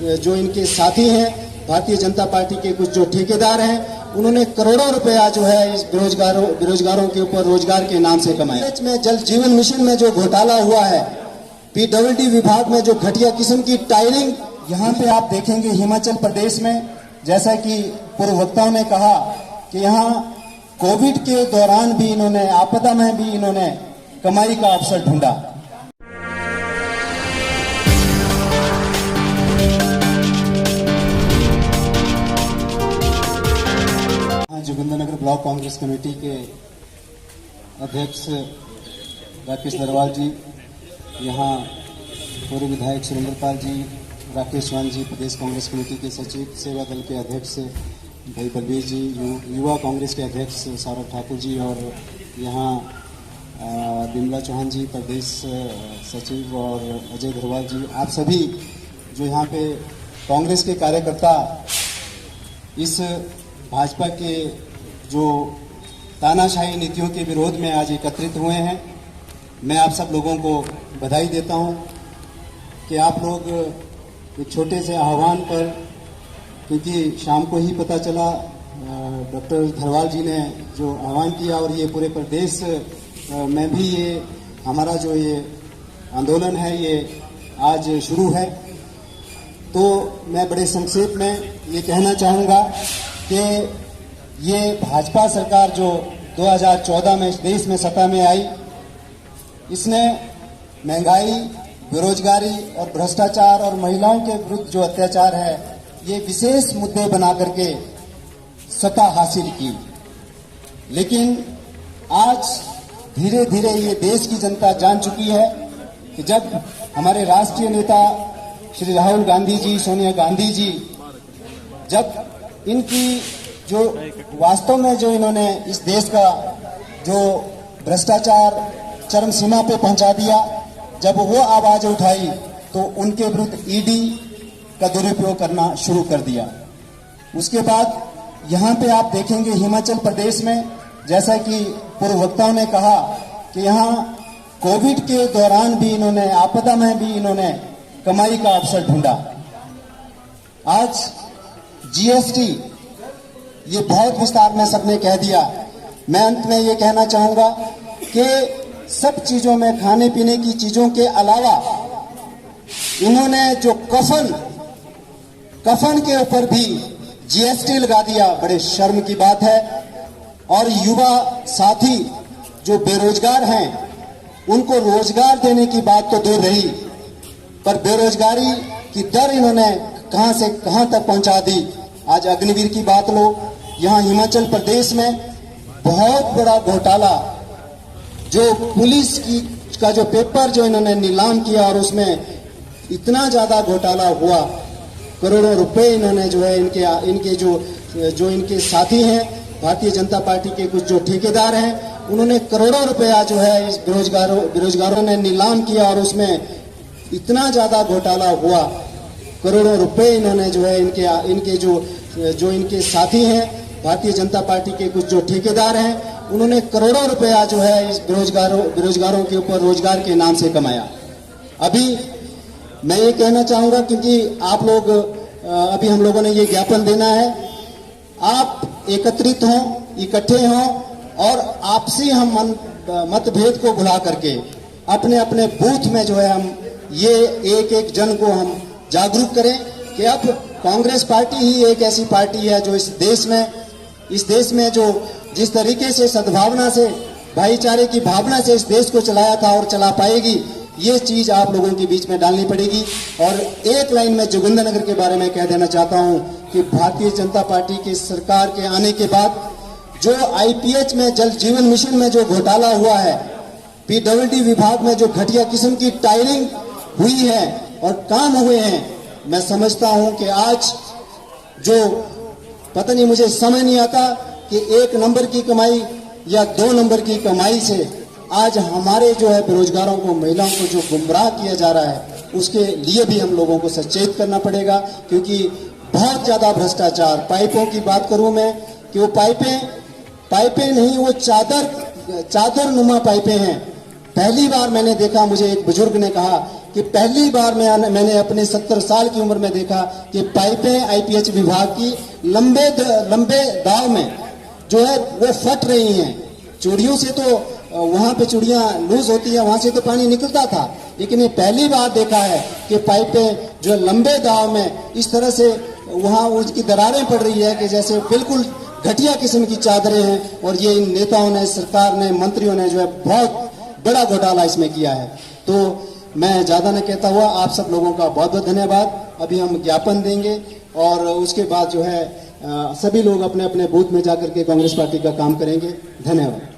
जो इनके साथी हैं भारतीय जनता पार्टी के कुछ जो ठेकेदार हैं, उन्होंने करोड़ों रुपया जो है इस बेरोजगारों के ऊपर रोजगार के नाम से कमाया। में जल जीवन मिशन में जो घोटाला हुआ है, पीडब्ल्यूडी विभाग में जो घटिया किस्म की टायरिंग, यहाँ पे आप देखेंगे हिमाचल प्रदेश में, जैसा कि पूर्व वक्ताओं ने कहा कि यहाँ कोविड के दौरान भी इन्होंने, आपदा में भी इन्होंने कमाई का अवसर ढूंढा। जोगिंद्रनगर ब्लॉक कांग्रेस कमेटी के अध्यक्ष राकेश नरवाल जी, यहाँ पूर्व विधायक सुरेंद्रपाल जी, राकेश चौहान जी, प्रदेश कांग्रेस कमेटी के सचिव, सेवा दल के अध्यक्ष भाई बलबीर जी, युवा कांग्रेस के अध्यक्ष सौरभ ठाकुर जी, और यहाँ बिमला चौहान जी, प्रदेश सचिव, और अजय धरवाल जी, आप सभी जो यहाँ पे कांग्रेस के कार्यकर्ता इस भाजपा के जो तानाशाही नीतियों के विरोध में आज एकत्रित हुए हैं, मैं आप सब लोगों को बधाई देता हूं कि आप लोग एक छोटे से आह्वान पर, क्योंकि शाम को ही पता चला डॉक्टर धरवाल जी ने जो आह्वान किया, और ये पूरे प्रदेश में भी ये हमारा जो ये आंदोलन है ये आज शुरू है। तो मैं बड़े संक्षेप में ये कहना चाहूँगा कि ये भाजपा सरकार जो 2014 में इस देश में सत्ता में आई, इसने महंगाई, बेरोजगारी और भ्रष्टाचार और महिलाओं के विरुद्ध जो अत्याचार है, ये विशेष मुद्दे बना करके सत्ता हासिल की। लेकिन आज धीरे धीरे ये देश की जनता जान चुकी है कि जब हमारे राष्ट्रीय नेता श्री राहुल गांधी जी, सोनिया गांधी जी, जब इनकी जो वास्तव में जो इन्होंने इस देश का जो भ्रष्टाचार चरम सीमा पे पहुंचा दिया, जब वो आवाज उठाई तो उनके विरुद्ध ईडी का दुरुपयोग करना शुरू कर दिया। उसके बाद यहाँ पे आप देखेंगे हिमाचल प्रदेश में, जैसा कि पूर्व वक्ताओं ने कहा कि यहाँ कोविड के दौरान भी इन्होंने, आपदा में भी इन्होंने कमाई का अवसर ढूंढा। आज जीएसटी, ये बहुत विस्तार में सबने कह दिया। मैं अंत में ये कहना चाहूंगा कि सब चीजों में, खाने पीने की चीजों के अलावा इन्होंने जो कफन के ऊपर भी जीएसटी लगा दिया, बड़े शर्म की बात है। और युवा साथी जो बेरोजगार हैं, उनको रोजगार देने की बात तो दूर रही, पर बेरोजगारी की दर इन्होंने कहां से कहां तक पहुंचा दी। आज अग्निवीर की बात लो, यहाँ हिमाचल प्रदेश में बहुत बड़ा घोटाला, जो पुलिस की का जो पेपर जो इन्होंने नीलाम किया, और उसमें इतना ज्यादा घोटाला हुआ, करोड़ों रुपए इन्होंने जो है इनके जो इनके साथी हैं भारतीय जनता पार्टी के कुछ जो ठेकेदार हैं, उन्होंने करोड़ों रुपया जो है इस बेरोजगारों ने नीलाम किया, और उसमें इतना ज्यादा घोटाला हुआ, करोड़ों रुपए इन्होंने जो है इनके जो इनके साथी हैं भारतीय जनता पार्टी के कुछ जो ठेकेदार हैं, उन्होंने करोड़ों रुपया जो है इस बेरोजगारों के ऊपर रोजगार के नाम से कमाया। अभी मैं ये कहना चाहूंगा, क्योंकि आप लोग अभी हम लोगों ने ये ज्ञापन देना है, आप एकत्रित हों, इकट्ठे हों, और आपसी हम मतभेद को भुला करके अपने अपने बूथ में जो है हम ये एक एक जन को हम जागरूक करें कि अब कांग्रेस पार्टी ही एक ऐसी पार्टी है जो इस देश में जो जिस तरीके से सद्भावना से, भाईचारे की भावना से इस देश को चलाया था और चला पाएगी, ये चीज आप लोगों के बीच में डालनी पड़ेगी। और एक लाइन में जोगिंद्रनगर के बारे में कह देना चाहता हूं कि भारतीय जनता पार्टी की सरकार के आने के बाद जो आईपीएच में, जल जीवन मिशन में जो घोटाला हुआ है, पीडब्ल्यूडी विभाग में जो घटिया किस्म की टायरिंग हुई है और काम हुए हैं, मैं समझता हूं कि आज जो पता नहीं, मुझे समझ नहीं आता कि 1 नंबर की कमाई या 2 नंबर की कमाई से आज हमारे जो है बेरोजगारों को, महिलाओं को जो गुमराह किया जा रहा है, उसके लिए भी हम लोगों को सचेत करना पड़ेगा। क्योंकि बहुत ज्यादा भ्रष्टाचार, पाइपों की बात करूं मैं कि वो पाइपें नहीं, वो चादर नुमा पाइपें हैं। पहली बार मैंने देखा, मुझे एक बुजुर्ग ने कहा कि पहली बार मैंने अपने 70 साल की उम्र में देखा कि पाइपें आईपीएच विभाग की लंबे दाव में जो है वो फट रही हैं। चूड़ियों से तो वहां पे चूड़ियां लूज होती है, वहां से तो पानी निकलता था, लेकिन ये पहली बार देखा है कि पाइपें जो लंबे दाव में इस तरह से वहां उसकी दरारें पड़ रही है कि जैसे बिल्कुल घटिया किस्म की चादरें हैं। और ये इन नेताओं ने, सरकार ने, मंत्रियों ने जो है बहुत बड़ा घोटाला इसमें किया है। तो मैं ज्यादा न कहता हुआ आप सब लोगों का बहुत बहुत धन्यवाद। अभी हम ज्ञापन देंगे और उसके बाद जो है सभी लोग अपने अपने बूथ में जाकर के कांग्रेस पार्टी का काम करेंगे। धन्यवाद।